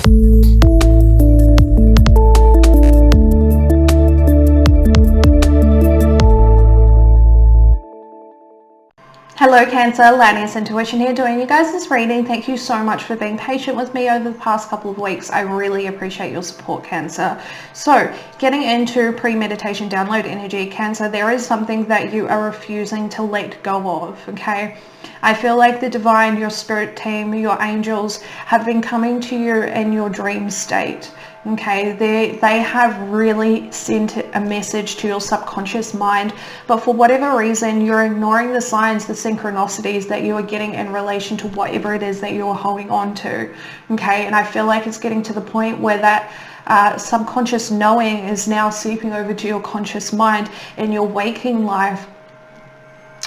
Hello Cancer, Lioness Intuition here doing you guys this reading. Thank you so much for being patient with me over the past couple of weeks. I really appreciate your support, Cancer. So getting into pre-meditation download energy, Cancer, there is something that you are refusing to let go of, okay? I feel like the divine, your spirit team, your angels have been coming to you in your dream state. Okay, they have really sent a message to your subconscious mind, but for whatever reason you're ignoring the signs, the synchronicities that you are getting in relation to whatever it is that you're holding on to. Okay, and I feel like it's getting to the point where that subconscious knowing is now seeping over to your conscious mind in your waking life.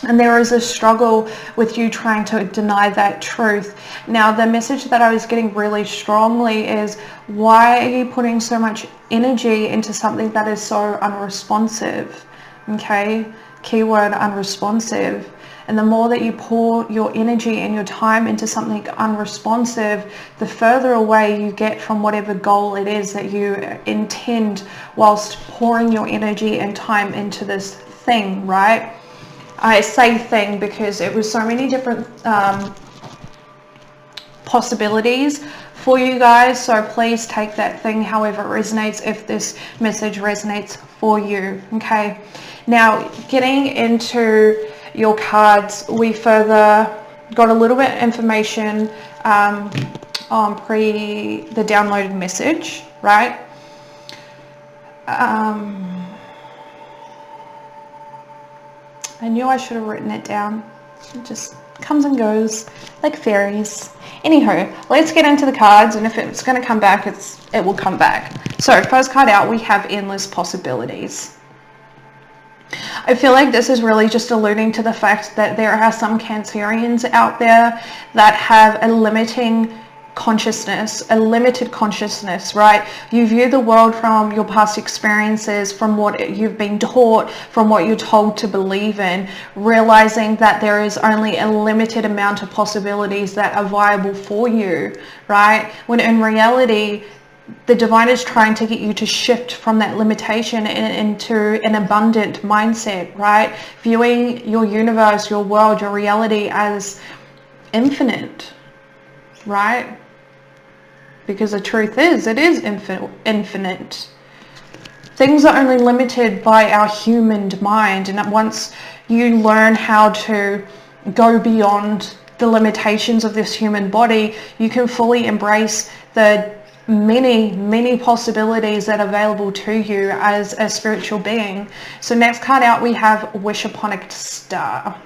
And there is a struggle with you trying to deny that truth. Now, the message that I was getting really strongly is, why are you putting so much energy into something that is so unresponsive? Okay, keyword unresponsive. And the more that you pour your energy and your time into something unresponsive, the further away you get from whatever goal it is that you intend whilst pouring your energy and time into this thing, right? I say thing because it was so many different possibilities for you guys, so please take that thing however it resonates, if this message resonates for you. Okay, now getting into your cards, we further got a little bit of information on the downloaded message, right? I knew I should have written it down. It just comes and goes like fairies. Anywho, let's get into the cards, and if it's going to come back, it will come back. So first card out, we have endless possibilities. I feel like this is really just alluding to the fact that there are some Cancerians out there that have a limiting consciousness, a limited consciousness, right? You view the world from your past experiences, from what you've been taught, from what you're told to believe in, realizing that there is only a limited amount of possibilities that are viable for you, right? When in reality, the divine is trying to get you to shift from that limitation into an abundant mindset, right? Viewing your universe, your world, your reality as infinite, right? Because the truth is, it is infinite. Things are only limited by our human mind, and once you learn how to go beyond the limitations of this human body, you can fully embrace the many possibilities that are available to you as a spiritual being. So next card out, we have Wish Upon a Star.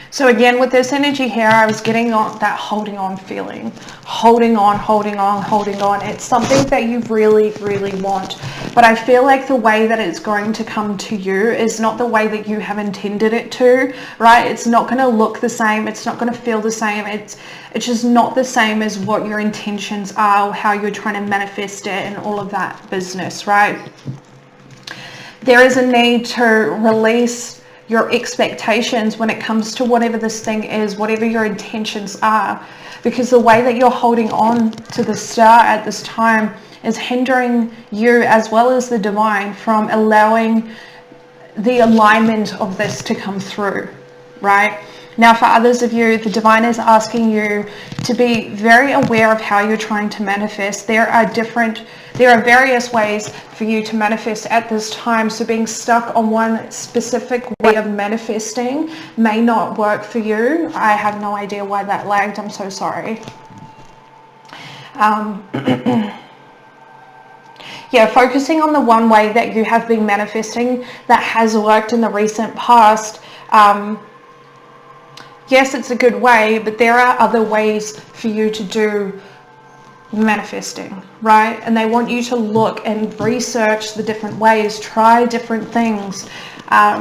So again, with this energy here, I was getting on that holding on feeling. Holding on. It's something that you really want. But I feel like the way that it's going to come to you is not the way that you have intended it to, right? It's not going to look the same. It's not going to feel the same. It's just not the same as what your intentions are, or how you're trying to manifest it and all of that business, right? There is a need to release your expectations when it comes to whatever this thing is, whatever your intentions are, because the way that you're holding on to the star at this time is hindering you as well as the divine from allowing the alignment of this to come through, right? Now, for others of you, the divine is asking you to be very aware of how you're trying to manifest. There are various ways for you to manifest at this time. So being stuck on one specific way of manifesting may not work for you. I have no idea why that lagged. I'm so sorry. Yeah, focusing on the one way that you have been manifesting that has worked in the recent past. Yes, it's a good way, but there are other ways for you to do manifesting, right? And they want you to look and research the different ways, try different things. I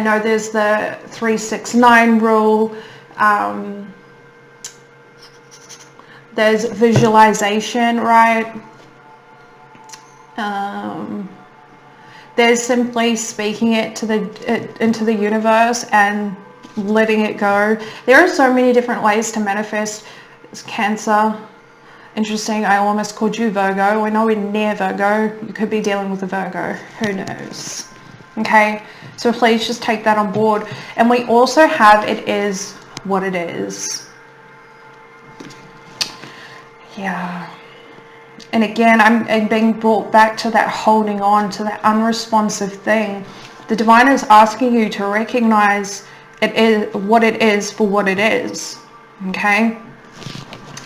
know there's the 3-6-9 rule. There's visualization, right? There's simply speaking it into the universe and letting it go. There are so many different ways to manifest Cancer. Interesting, I almost called you Virgo. We're nowhere near Virgo. You could be dealing with a Virgo. Who knows? Okay, so please just take that on board. And we also have it is what it is. Yeah. And again, I'm being brought back to that holding on, to that unresponsive thing. The divine is asking you to recognize it is what it is for what it is. Okay?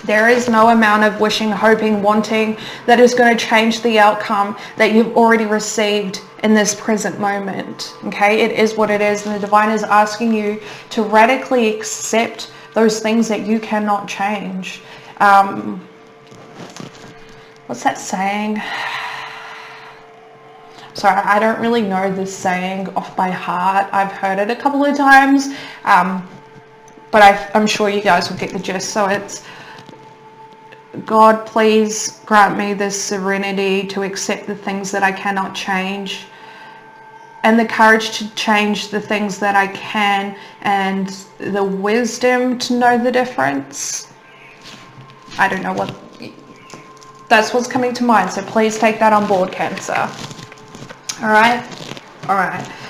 There is no amount of wishing, hoping, wanting that is going to change the outcome that you've already received in this present moment. Okay? It is what it is. And the divine is asking you to radically accept those things that you cannot change. What's that saying? Sorry, I don't really know this saying off by heart. I've heard it a couple of times, but I'm sure you guys will get the gist. So it's, God, please grant me this serenity to accept the things that I cannot change, and the courage to change the things that I can, and the wisdom to know the difference. I don't know what... That's what's coming to mind, so please take that on board, Cancer. All right.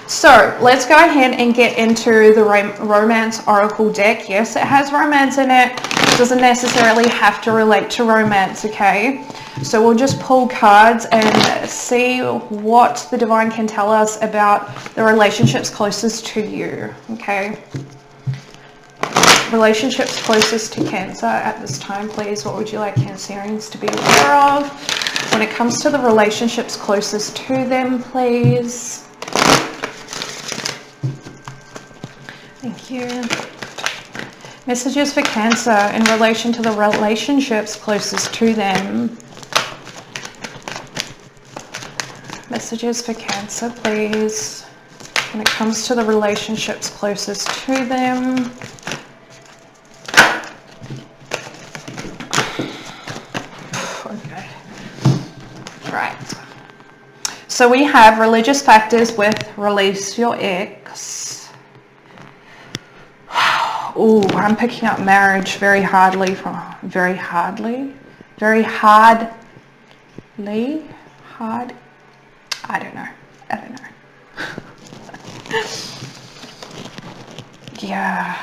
So let's go ahead and get into the Romance Oracle deck. Yes, it has romance in it. It doesn't necessarily have to relate to romance, okay? So we'll just pull cards and see what the divine can tell us about the relationships closest to you, okay? Relationships closest to Cancer at this time, please. What would you like Cancerians to be aware of? When it comes to the relationships closest to them, please. Thank you. Messages for Cancer in relation to the relationships closest to them. Messages for Cancer, please. When it comes to the relationships closest to them. So we have religious factors with release your ex. Oh, I'm picking up marriage very hardly. Very hardly? Very hardly? Hard? I don't know. Yeah.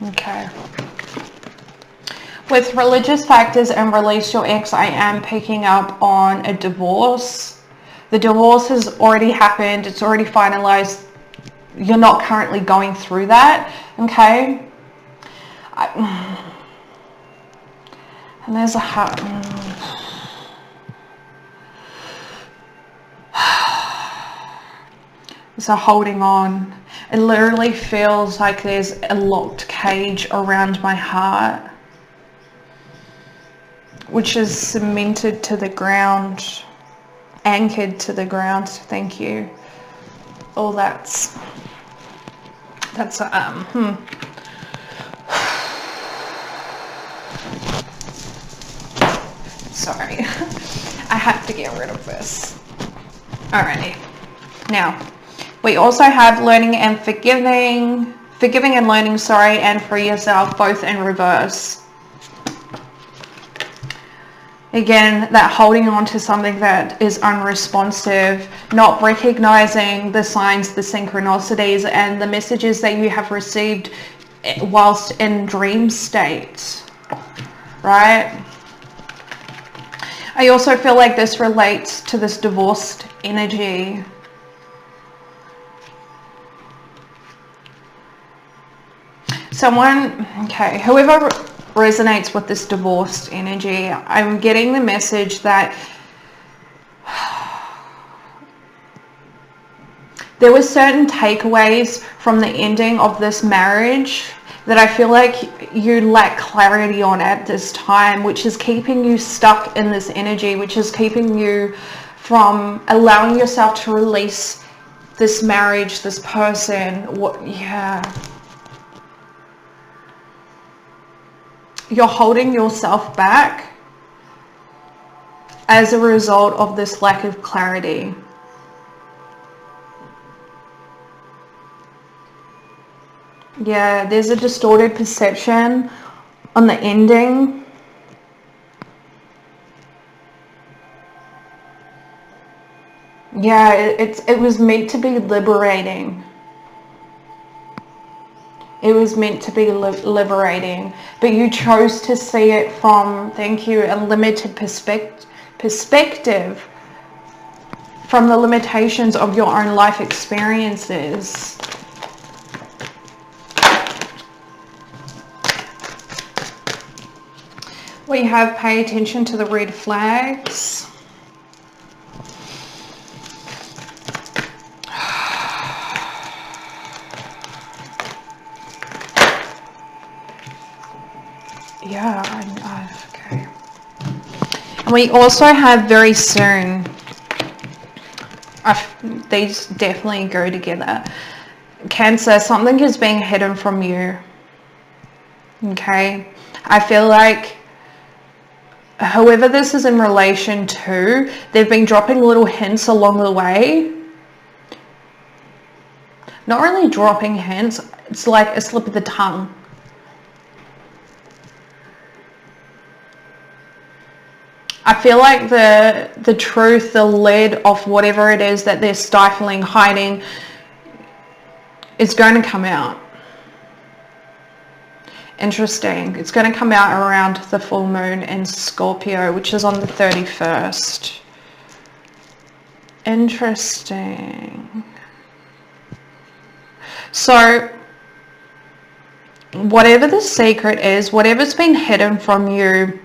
Okay. With religious factors and release your ex, I am picking up on a divorce. The divorce has already happened. It's already finalized. You're not currently going through that, okay? And there's a heart. So holding on. It literally feels like there's a locked cage around my heart, which is cemented to the ground, anchored to the ground. Thank you. Oh, that's sorry. I have to get rid of this. Alrighty. Now, we also have learning and forgiving and learning, sorry, and free yourself, both in reverse. Again, that holding on to something that is unresponsive, not recognizing the signs, the synchronicities, and the messages that you have received whilst in dream state, right? I also feel like this relates to this divorced energy. Someone, okay, whoever resonates with this divorced energy, I'm getting the message that there were certain takeaways from the ending of this marriage that I feel like you lack clarity on at this time, which is keeping you stuck in this energy, which is keeping you from allowing yourself to release this marriage, this person. You're holding yourself back as a result of this lack of clarity. Yeah, there's a distorted perception on the ending. Yeah, it was meant to be liberating. It was meant to be liberating, but you chose to see it from, thank you, a limited perspective, from the limitations of your own life experiences. We have pay attention to the red flags. Yeah, okay. And we also have very soon. These definitely go together. Cancer, something is being hidden from you. Okay? I feel like whoever this is in relation to, they've been dropping little hints along the way. Not really dropping hints, it's like a slip of the tongue. I feel like the truth, the lid of whatever it is that they're stifling, hiding, is going to come out. Interesting. It's going to come out around the full moon in Scorpio, which is on the 31st. Interesting. So, whatever the secret is, whatever's been hidden from you,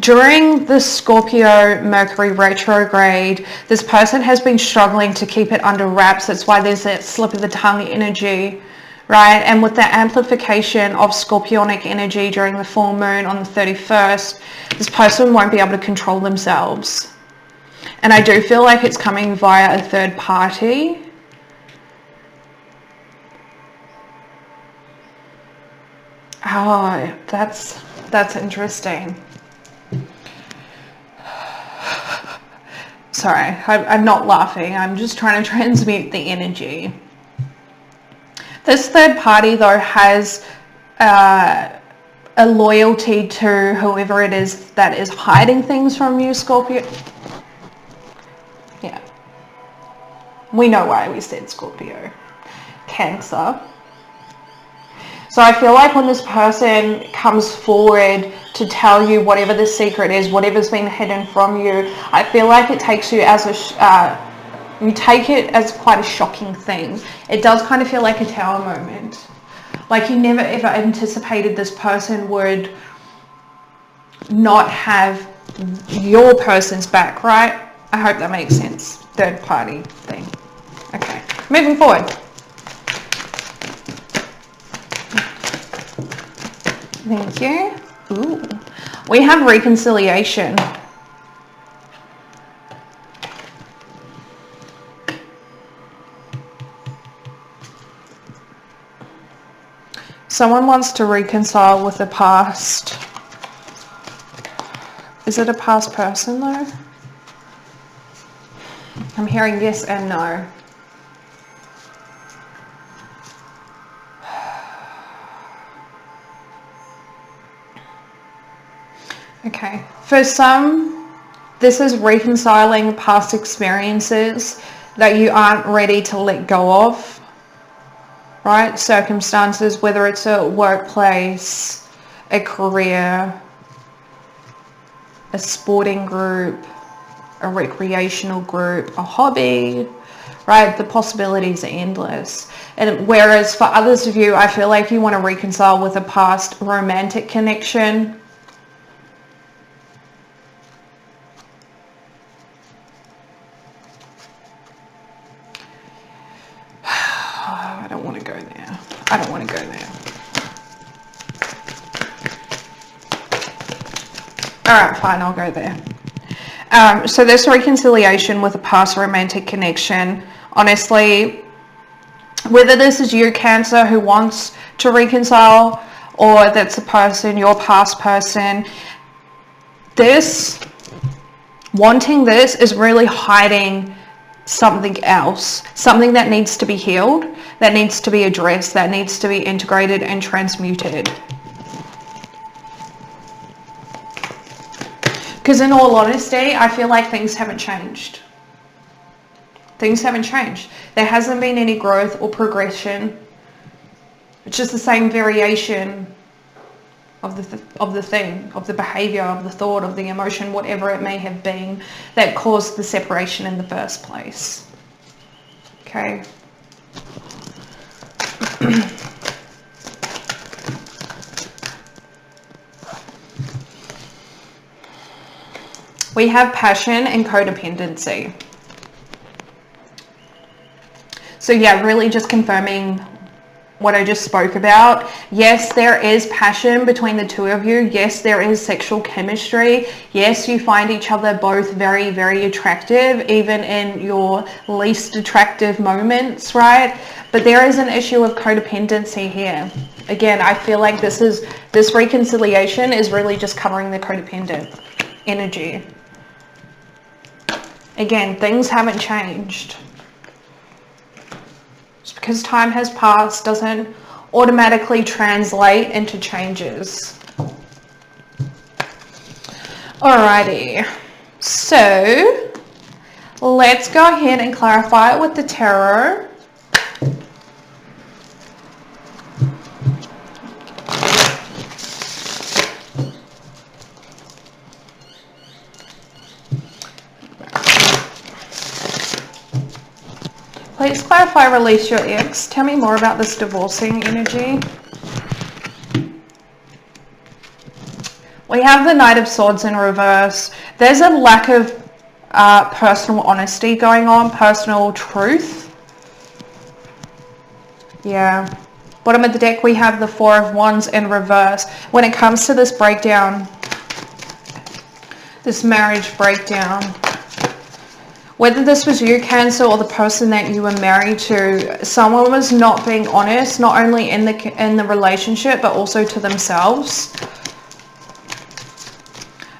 during the Scorpio Mercury retrograde, this person has been struggling to keep it under wraps. That's why there's that slip of the tongue energy, right? And with the amplification of Scorpionic energy during the full moon on the 31st, this person won't be able to control themselves. And I do feel like it's coming via a third party. Oh, that's interesting. Sorry, I'm not laughing. I'm just trying to transmute the energy. This third party, though, has a loyalty to whoever it is that is hiding things from you, Scorpio. Yeah. We know why we said Scorpio. Cancer. So I feel like when this person comes forward to tell you whatever the secret is, whatever's been hidden from you, I feel like it takes you as you take it as quite a shocking thing. It does kind of feel like a tower moment. Like you never ever anticipated this person would not have your person's back, right? I hope that makes sense. Third party thing. Okay, moving forward. Thank you. Ooh. We have reconciliation. Someone wants to reconcile with the past. Is it a past person though? I'm hearing yes and no. Okay, for some, this is reconciling past experiences that you aren't ready to let go of, right? Circumstances, whether it's a workplace, a career, a sporting group, a recreational group, a hobby, right? The possibilities are endless. And whereas for others of you, I feel like you want to reconcile with a past romantic connection. I don't want to go there. I don't want to go there. All right, fine, I'll go there. So this reconciliation with a past romantic connection, honestly, whether this is you, Cancer, who wants to reconcile, or that's a person, your past person, wanting this is really hiding something else, something that needs to be healed. that needs to be addressed, that needs to be integrated and transmuted. Because in all honesty, I feel like things haven't changed. Things haven't changed. There hasn't been any growth or progression. It's just the same variation of the thing, of the behavior, of the thought, of the emotion, whatever it may have been that caused the separation in the first place. Okay. We have passion and codependency. So yeah, really just confirming what I just spoke about. Yes, there is passion between the two of you. Yes, there is sexual chemistry. Yes, you find each other both very, very attractive, even in your least attractive moments, right? But there is an issue of codependency here. Again, I feel like this reconciliation is really just covering the codependent energy. Again, things haven't changed. Just because time has passed doesn't automatically translate into changes. Alrighty, so let's go ahead and clarify it with the tarot. Please clarify, release your ex. Tell me more about this divorcing energy. We have the Knight of Swords in reverse. There's a lack of personal honesty going on, personal truth. Yeah. Bottom of the deck, we have the Four of Wands in reverse. When it comes to this breakdown, this marriage breakdown, whether this was you, Cancer, or the person that you were married to, someone was not being honest, not only in the relationship, but also to themselves.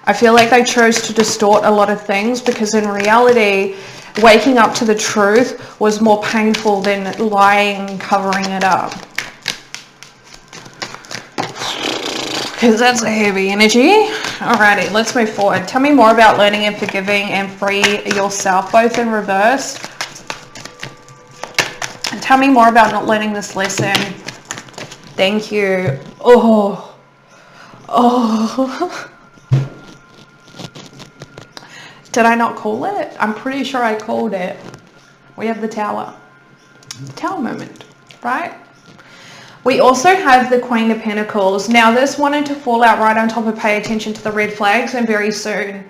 I feel like they chose to distort a lot of things because in reality, waking up to the truth was more painful than lying and covering it up. Because that's a heavy energy. Alrighty, let's move forward. Tell me more about learning and forgiving and free yourself, both in reverse. And tell me more about not learning this lesson. Thank you. Oh. Did I not call it? I'm pretty sure I called it. We have the Tower. The Tower moment, right? We also have the Queen of Pentacles. Now this wanted to fall out right on top of pay attention to the red flags and very soon.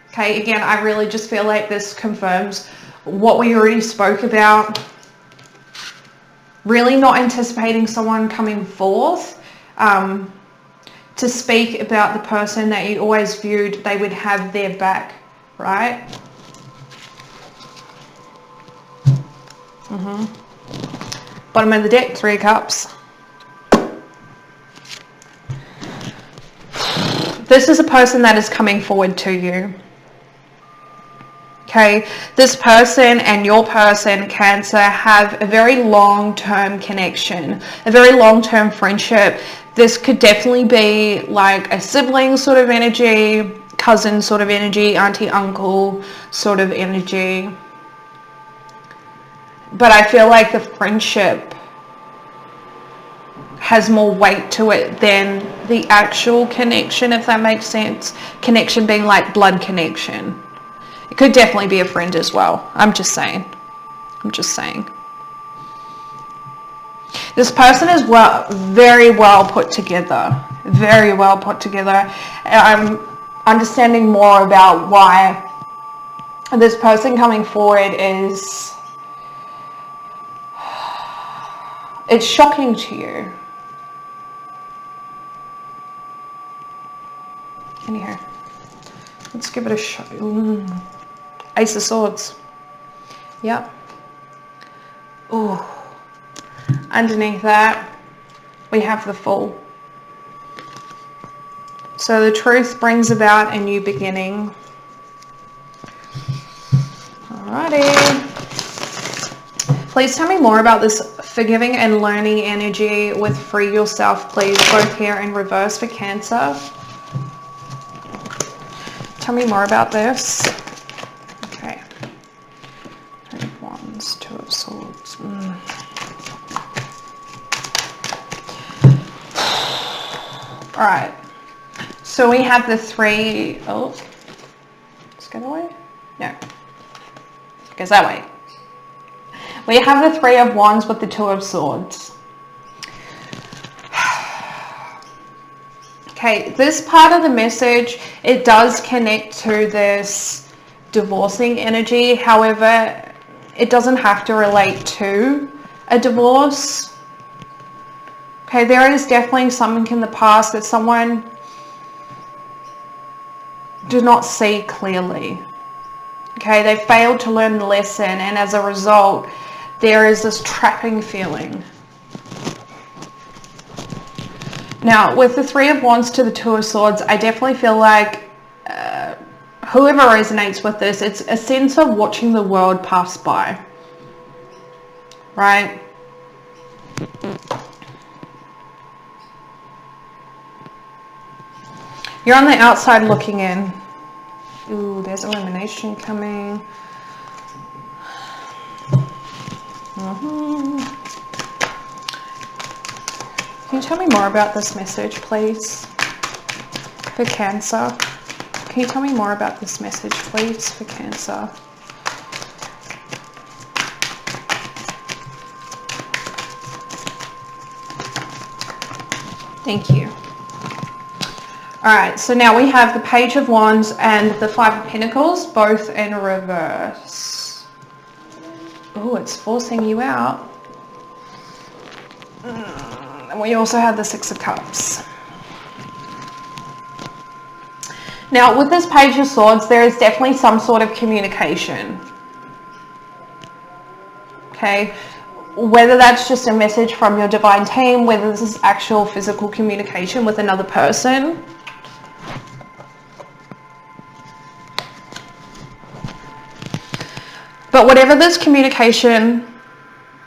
Okay, again, I really just feel like this confirms what we already spoke about. Really not anticipating someone coming forth to speak about the person that you always viewed they would have their back, right? Bottom of the deck, Three of Cups. This is a person that is coming forward to you. Okay, this person and your person, Cancer, have a very long-term connection, a very long-term friendship. This could definitely be like a sibling sort of energy, cousin sort of energy, auntie, uncle sort of energy. But I feel like the friendship has more weight to it than the actual connection, if that makes sense. Connection being like blood connection. It could definitely be a friend as well. I'm just saying. This person is very well put together. Very well put together. I'm understanding more about why this person coming forward is... it's shocking to you. Anyhow, let's give it a shot. Ace of Swords. Yep. Ooh. Underneath that, we have the Fool. So the truth brings about a new beginning. Alrighty. Please tell me more about this forgiving and learning energy with free yourself, please, both here and reverse for Cancer. Tell me more about this. Okay. Three of Wands, Two of Swords. All right. So we have the three. Oh, let's go that way. No, it goes that way. We have the Three of Wands with the Two of Swords. Okay, this part of the message, it does connect to this divorcing energy. However, it doesn't have to relate to a divorce. Okay, there is definitely something in the past that someone did not see clearly. Okay, they failed to learn the lesson, and as a result, there is this trapping feeling. Now, with the Three of Wands to the Two of Swords, I definitely feel like whoever resonates with this, it's a sense of watching the world pass by. Right? You're on the outside looking in. Ooh, there's illumination coming. Can you tell me more about this message, please? For Cancer. Can you tell me more about this message, please, for Cancer? Thank you. All right, so now we have the Page of Wands and the Five of Pentacles, both in reverse. Oh, it's forcing you out. And we also have the Six of Cups. Now, with this Page of Swords, there is definitely some sort of communication. Okay, whether that's just a message from your divine team, whether this is actual physical communication with another person. But whatever this communication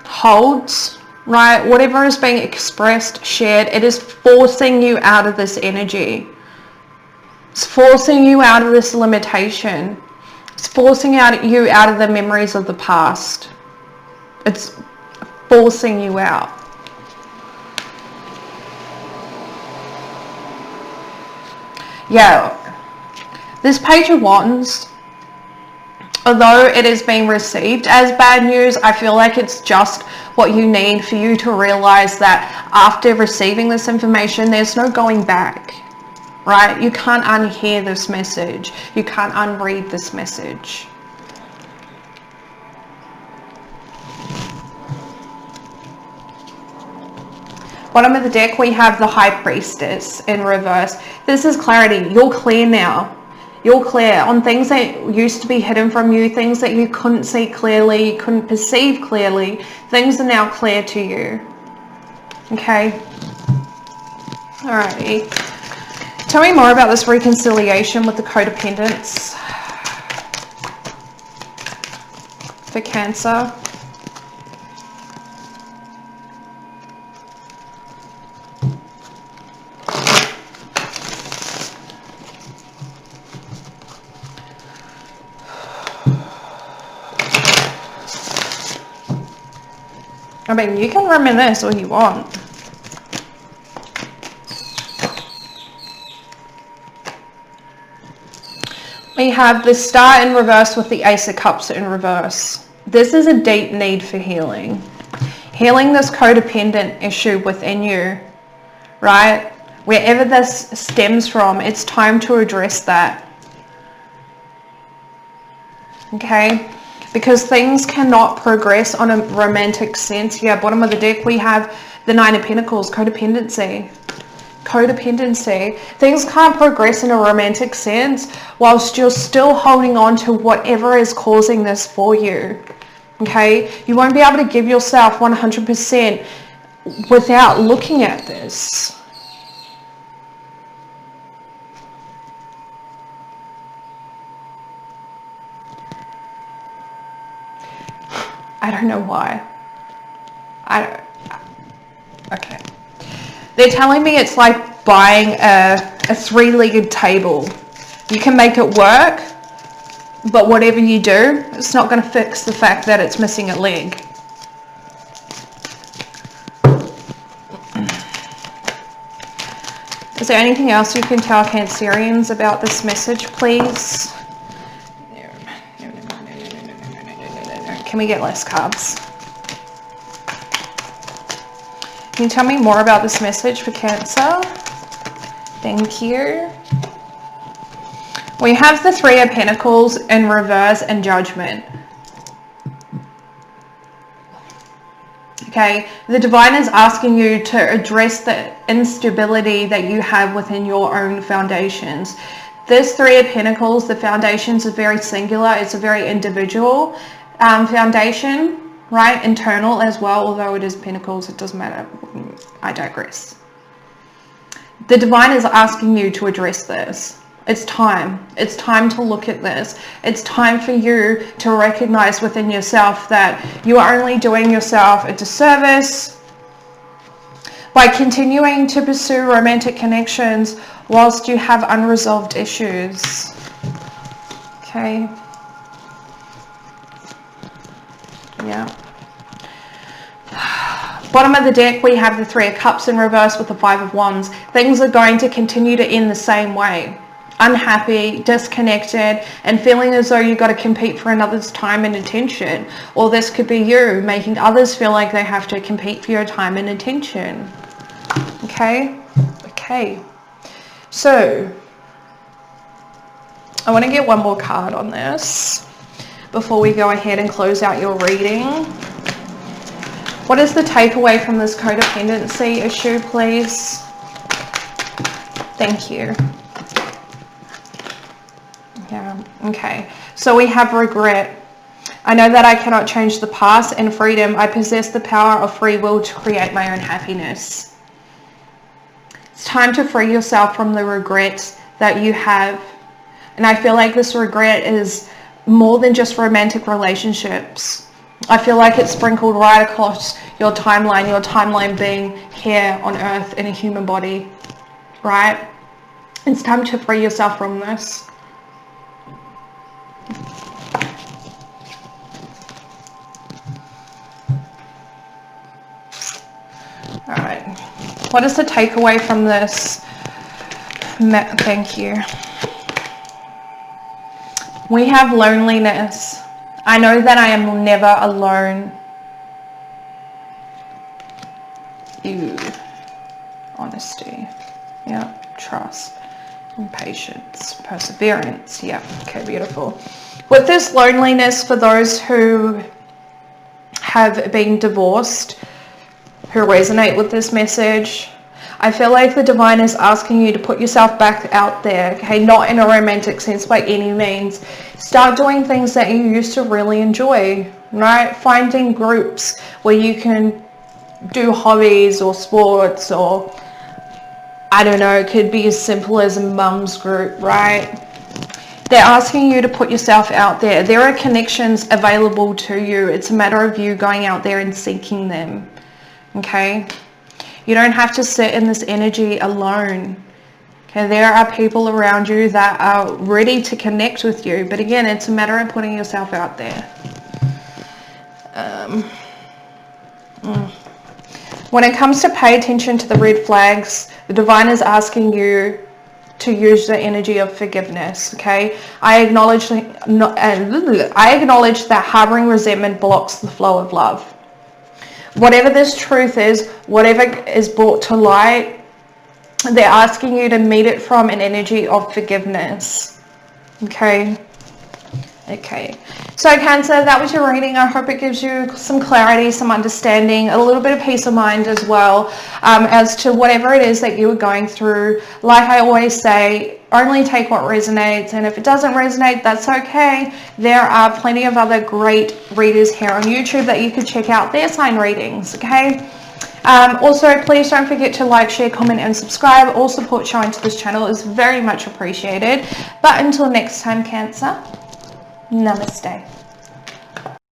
holds, right, whatever is being expressed, shared, it is forcing you out of this energy. It's forcing you out of this limitation. It's forcing you out of the memories of the past. It's forcing you out. Yeah, this Page of Wands, although it is being received as bad news, I feel like it's just what you need for you to realize that after receiving this information, there's no going back, right? You can't unhear this message. You can't unread this message. Bottom of the deck, we have the High Priestess in reverse. This is clarity. You're clear now. You're clear on things that used to be hidden from you, things that you couldn't see clearly, you couldn't perceive clearly. Things are now clear to you. Okay? Alrighty. Tell me more about this reconciliation with the codependence for Cancer. I mean, you can reminisce all you want. We have the Star in reverse with the Ace of Cups in reverse. This is a deep need for healing. Healing this codependent issue within you, right? Wherever this stems from, it's time to address that. Okay? Because things cannot progress on a romantic sense. Yeah, bottom of the deck, we have the Nine of Pentacles, codependency. Codependency. Things can't progress in a romantic sense whilst you're still holding on to whatever is causing this for you. Okay? You won't be able to give yourself 100% without looking at this. I don't know why. Okay. They're telling me it's like buying a three-legged table. You can make it work, but whatever you do, it's not going to fix the fact that it's missing a leg. Is there anything else you can tell Cancerians about this message, please? Can we get less cards? Can you tell me more about this message for Cancer? Thank you. We have the Three of Pentacles in reverse and Judgment. Okay, the Divine is asking you to address the instability that you have within your own foundations. This Three of Pentacles, the foundations are very singular. It's a very individual foundation, right? Internal as well, although it is Pentacles, it doesn't matter. I digress. The Divine is asking you to address this. It's time. It's time to look at this. It's time for you to recognize within yourself that you are only doing yourself a disservice by continuing to pursue romantic connections whilst you have unresolved issues. Okay. Yeah. Bottom of the deck, we have the Three of Cups in reverse with the Five of Wands. Things are going to continue to end the same way. Unhappy, disconnected, and feeling as though you've got to compete for another's time and attention. Or this could be you making others feel like they have to compete for your time and attention. Okay? Okay. So, I want to get one more card on this before we go ahead and close out your reading. What is the takeaway from this codependency issue, please? Thank you. Yeah, okay. So we have regret. I know that I cannot change the past, and freedom. I possess the power of free will to create my own happiness. It's time to free yourself from the regret that you have. And I feel like this regret is more than just romantic relationships. I feel like it's sprinkled right across your timeline being here on earth in a human body, right? It's time to free yourself from this. All right. What is the takeaway from this? Thank you. We have loneliness. I know that I am never alone. Ew. Honesty. Yeah. Trust. And patience. Perseverance. Yeah. Okay, beautiful. With this loneliness, for those who have been divorced, who resonate with this message, I feel like the Divine is asking you to put yourself back out there, okay? Not in a romantic sense by any means. Start doing things that you used to really enjoy, right? Finding groups where you can do hobbies or sports, or I don't know, it could be as simple as a mum's group, right? They're asking you to put yourself out there. There are connections available to you. It's a matter of you going out there and seeking them, okay? You don't have to sit in this energy alone. Okay, there are people around you that are ready to connect with you. But again, it's a matter of putting yourself out there. When it comes to pay attention to the red flags, the Divine is asking you to use the energy of forgiveness, okay? I acknowledge that harboring resentment blocks the flow of love. Whatever this truth is, whatever is brought to light, they're asking you to meet it from an energy of forgiveness. Okay? Okay. So Cancer, that was your reading. I hope it gives you some clarity, some understanding, a little bit of peace of mind as well, as to whatever it is that you are going through. Like I always say, only take what resonates, and if it doesn't resonate, that's okay. There are plenty of other great readers here on YouTube that you could check out their sign readings, okay? Also, please don't forget to like, share, comment, and subscribe. All support shown to this channel is very much appreciated. But until next time, Cancer, namaste.